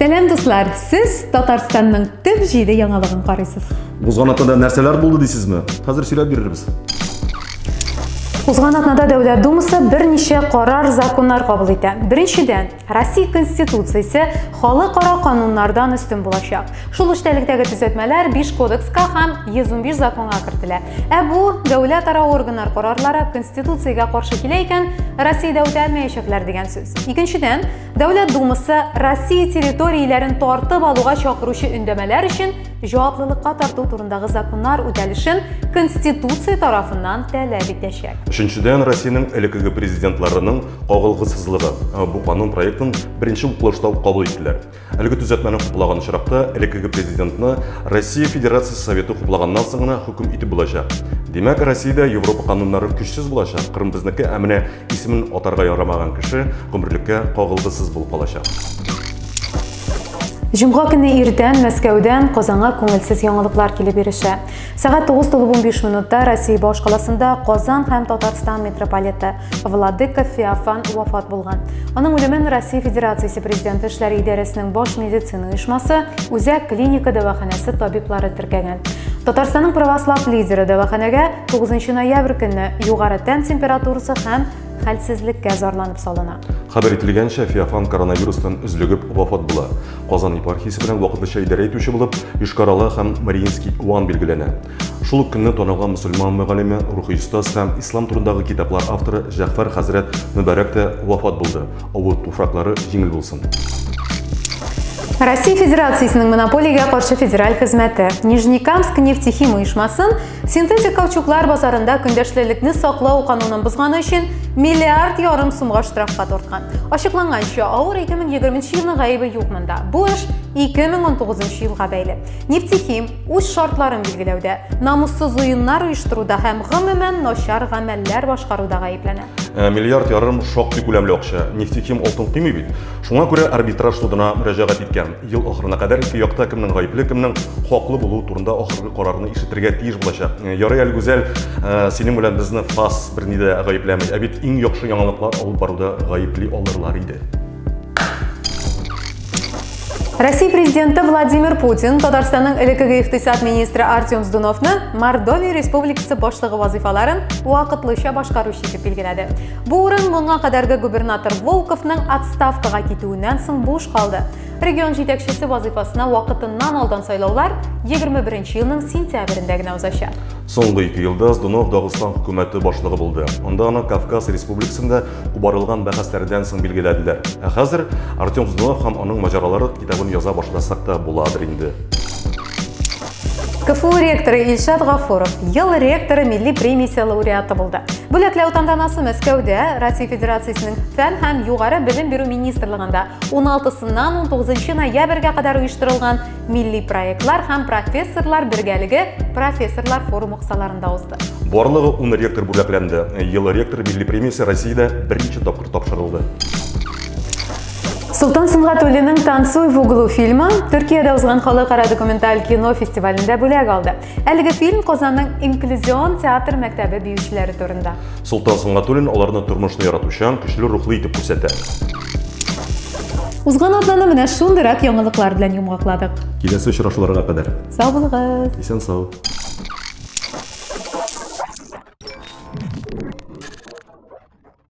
Сәлем дуслар, сіз Татарстанның төп җиде яңалыгын карыйсыз. Узган атнада нәрсәләр булды дисезме? Хәзер сөйләп бирербез. Узган атнада Дәүләт Думасы берничә карар, законнар кабул итә. Беренчедән, Россия Конституциясе халыкара кануннардан үстен булачак. Шул эштәлектәге төзәтмәләр 5 кодекска һәм 115 законга кертелә. Бу дәүләтара органнар карарлары Конституциягә каршы килә икән, Россиядә үтәлмәячәкләр дигән сүз. Икенчедән, Дәүләт Думасы Россия территорияләрен тартып алуга чакыручы өндәмәләр өчен җаваплылыкка тарту турындагы законнар үтәлешен Конституция тарафыннан таләп итәчәк. Өченчедән, Россиянең элеккеге президентларының кагылгысызлыгы. Бу канун проектын беренче укылышта кабул иттеләр. Әлеге төзәтмәне хуплаган очракта элеккеге президентны Россия Федерациясе Советы хуплаганнан соң гына хөкем итеп булачак. Демәк, Россиядә Европа кануннары көчсез булачак. Кырым безнеке, ә менә исемен атарга ярамаган кеше гомерлеккә кагылгысыз булып калачак. Җомга көне иртән Мәскәүдән Казанга күңелсез яңалыклар килеп ирешә. Сәгать 9:15 Россия баш каласында Казан һәм Татарстан митрополиты Владыка Феофан вафат булган. Аның үлемен Россия Федерациясе Президенты эшләре идарәсенең баш медицина оешмасы Үзәк клиника дәваханәсе табиблары теркәгән. Татарстанның православ лидеры дәваханәгә 9 ноябрь көнне югары тән температурасы һәм хәлсезлеккә зарланып салына. Хәбәр ителгәнчә, Феофан коронавирустан үзлегеп вафат була. Казан епархиясе белән вакытлыча идарә итүче булып, Йошкар-Ола һәм Мариинский Уан билгеләнә. Шул ук көнне танылган мөселман мөгаллиме, рухи остаз һәм ислам турындагы китаплар авторы Җәгъфәр хәзрәт Мөбарәк тә вафат булды. Авыр туфраклары җиңел булсын. Россия Федерациясенең монополиягә каршы федераль хезмәте Нижнекамск нефтехим оешмасын синтетик каучуклар базарында көндәшлекне саклау канунын бозганы өчен миллиард ярым сумга штрафка тарткан. Ачыкланганча, авыр 2020 елның гаебе юк монда. Бу эш 2019 елга бәйле. Нефтехим үз шартларын билгеләүдә, намуссыз уеннар оештыруда һәм гомумән начар гамәлләр башкаруда гаепләнә. Миллиард ярым шактый күләмле акча. Нефтехим алтын кыймый бит. Шуңа күрә арбитраж судына мөрәҗәгать иткән. Ел ахырына кадәр ике якта кемнең гаепле, кемнең хаклы булуы турында ахыргы карарны ишетергә тиеш булачак. Ярый әле гүзәл, синең белән безне фас берни дә гаепләмәй. Ә бит иң яхшы яңалыклар алып баруда гаепли алырлар иде. Россия президенты Владимир Путин Татарстанның элеккеге икътисад министры Артем Сдуновны Мордовия Республикасы башлыгы вазифаларын вакытлыча башкаручы итеп билгеләде. Бу урын моңа кадәрге губернатор Волковның отставкага китүеннән соң буш калды. Регион җитәкчесе вазифасына вакытыннан алдан сайлаулар 21 елның сентябрендә генә узачак. Соңгы 2 елда Сдунов Дагыстан хөкүмәте башлыгы булды. Анда аны Кавказ Республикасында убарылган бәхәсләрдән соң билгеләделәр. Ә хәзер Артем Сдунов һәм аның маҗаралары китабын яза башласак та буладыр инде. КФУ ректоры Илшат Гафуров ел ректоры милли премиясе лауреаты булды. Бүләкләү тантанасы Мәскәүдә Россия Федерациясенең фән һәм югары белем бирү министрлыгында 16-ннан 19 ноябрьгә кадәр оештырылган милли проектлар һәм профессорлар бергәлеге профессорлар форумы кысаларында узды. Барлыгы 10 ректор бүләкләнде. Ел ректор милли премиясе Россиядә беренче тапкыр тапшырылды. Султан Сөнгатуллинның «Танцуй в углу» фильмы Төркиядә узган халыкара документаль кино фестивалендә бүләк алды. Әлеге фильм Казанның инклюзион театр мәктәбе биючеләре турында. Султан Сөнгатуллин аларны тормышны яратучан, көчле рухлы итеп күрсәтә. Узган атнаны менә шундыйрак яңалыклар белән йомгакладык. Киләсе очрашуларга кадәр. Сау булыгыз. Исән сау.